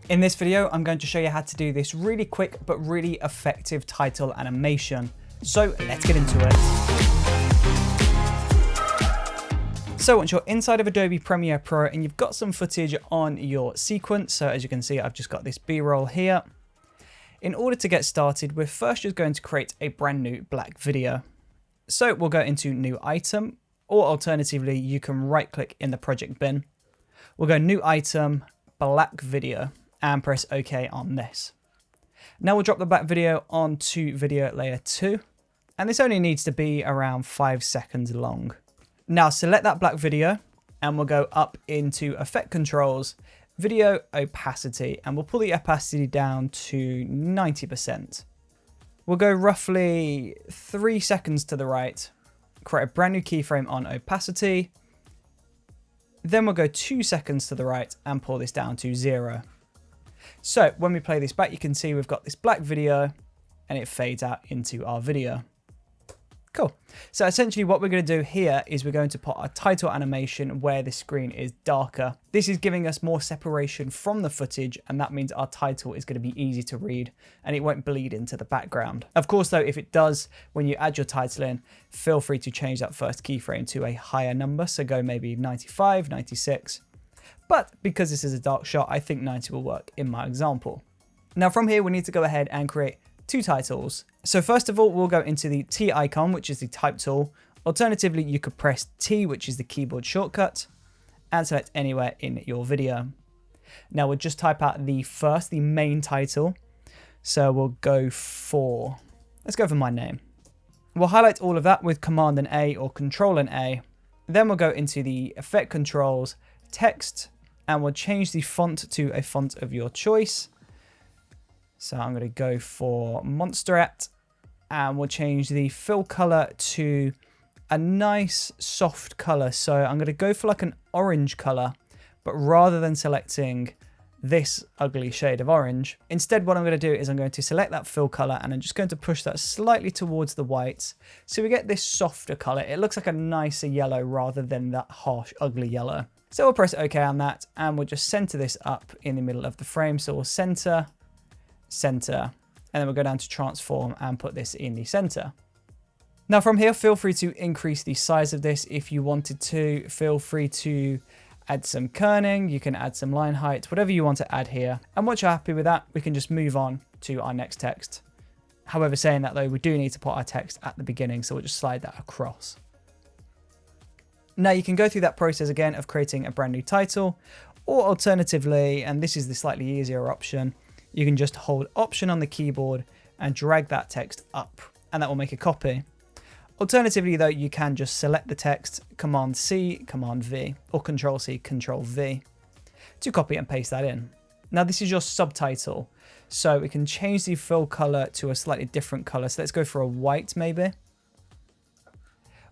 In this video, I'm going to show you how to do this really quick but really effective title animation. So let's get into it. So once you're inside of Adobe Premiere Pro and you've got some footage on your sequence, so as you can see, I've just got this B-roll here. In order to get started, we're first just going to create a brand new black video. So we'll go into New Item, or alternatively, you can right click in the project bin. We'll go New Item, Black Video, and press OK on this. Now we'll drop the black video onto video layer 2, and this only needs to be around 5 seconds long. Now select that black video and we'll go up into Effect Controls, Video Opacity, and we'll pull the opacity down to 90%. We'll go roughly 3 seconds to the right, create a brand new keyframe on opacity. Then we'll go 2 seconds to the right and pull this down to 0. So when we play this back, you can see we've got this black video and it fades out into our video. Cool. So essentially what we're going to do here is we're going to put a title animation where the screen is darker. This is giving us more separation from the footage, and that means our title is going to be easy to read and it won't bleed into the background. Of course, though, if it does, when you add your title in, feel free to change that first keyframe to a higher number. So go maybe 95, 96. But because this is a dark shot, I think 90 will work in my example. Now from here, we need to go ahead and create 2 titles. So first of all, we'll go into the T icon, which is the type tool. Alternatively, you could press T, which is the keyboard shortcut, and select anywhere in your video. Now we'll just type out the main title. So we'll go for, let's go for my name. We'll highlight all of that with Command and A or Control and A. Then we'll go into the Effect Controls, Text, and we'll change the font to a font of your choice. So I'm going to go for Monsterette, and we'll change the fill color to a nice soft color. So I'm going to go for like an orange color, but rather than selecting this ugly shade of orange, instead what I'm going to do is I'm going to select that fill color and I'm just going to push that slightly towards the whites. So we get this softer color. It looks like a nicer yellow rather than that harsh, ugly yellow. So we'll press OK on that and we'll just center this up in the middle of the frame. So we'll center, and then we'll go down to transform and put this in the center. Now from here, feel free to increase the size of this if you wanted to. Feel free to add some kerning, you can add some line height, whatever you want to add here. And once you're happy with that, we can just move on to our next text. However, saying that though, we do need to put our text at the beginning, so we'll just slide that across. Now you can go through that process again of creating a brand new title, or alternatively, and this is the slightly easier option, you can just hold Option on the keyboard and drag that text up, and that will make a copy. Alternatively though, you can just select the text, Command C, Command V, or Control C, Control V to copy and paste that in. Now this is your subtitle, so we can change the fill color to a slightly different color. So let's go for a white maybe.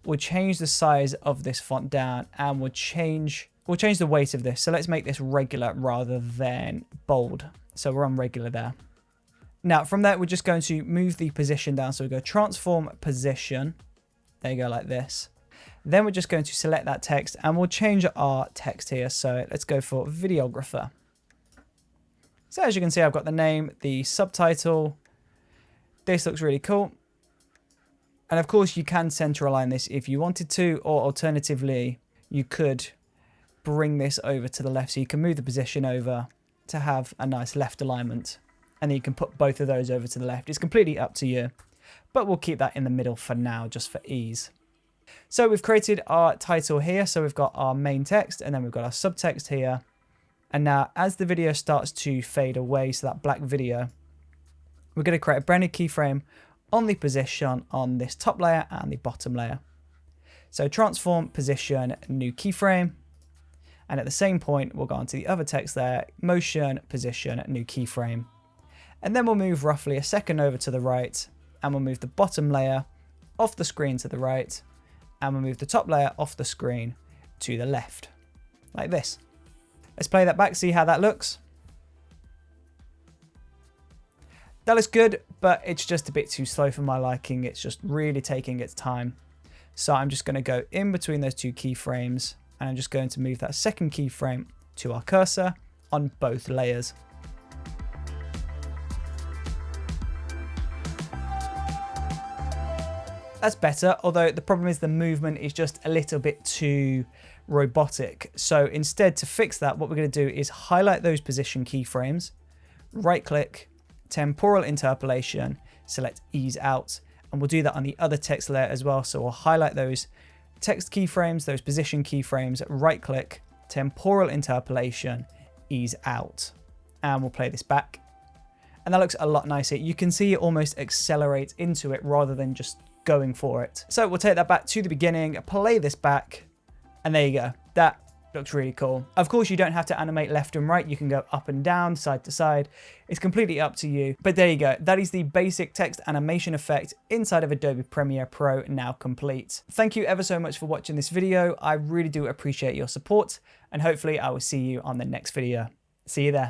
We'll change the size of this font down and we'll change the weight of this. So let's make this regular rather than bold. So we're on regular there. Now from there, we're just going to move the position down. So we go Transform Position. There you go, like this. Then we're just going to select that text and we'll change our text here. So let's go for videographer. So as you can see, I've got the name, the subtitle. This looks really cool. And of course you can center align this if you wanted to, or alternatively, you could bring this over to the left. So you can move the position over to have a nice left alignment. And then you can put both of those over to the left. It's completely up to you, but we'll keep that in the middle for now, just for ease. So we've created our title here. So we've got our main text and then we've got our subtext here. And now as the video starts to fade away, so that black video, we're going to create a brand new keyframe on the position on this top layer and the bottom layer. So transform, position, new keyframe. And at the same point, we'll go on to the other text there, motion, position, new keyframe. And then we'll move roughly a second over to the right and we'll move the bottom layer off the screen to the right and we'll move the top layer off the screen to the left, like this. Let's play that back, see how that looks. That looks good, but it's just a bit too slow for my liking. It's just really taking its time. So I'm just going to go in between those 2 keyframes and I'm just going to move that second keyframe to our cursor on both layers. That's better, although the problem is the movement is just a little bit too robotic. So instead, to fix that, what we're going to do is highlight those position keyframes, right click, temporal interpolation, select ease out, and we'll do that on the other text layer as well. So we'll highlight those text keyframes, those position keyframes, right click, temporal interpolation, ease out, and we'll play this back. And that looks a lot nicer. You can see it almost accelerates into it rather than just going for it. So we'll take that back to the beginning, play this back, and there you go. That looks really cool. Of course, you don't have to animate left and right. You can go up and down, side to side. It's completely up to you. But there you go. That is the basic text animation effect inside of Adobe Premiere Pro, now complete. Thank you ever so much for watching this video. I really do appreciate your support, and hopefully I will see you on the next video. See you there.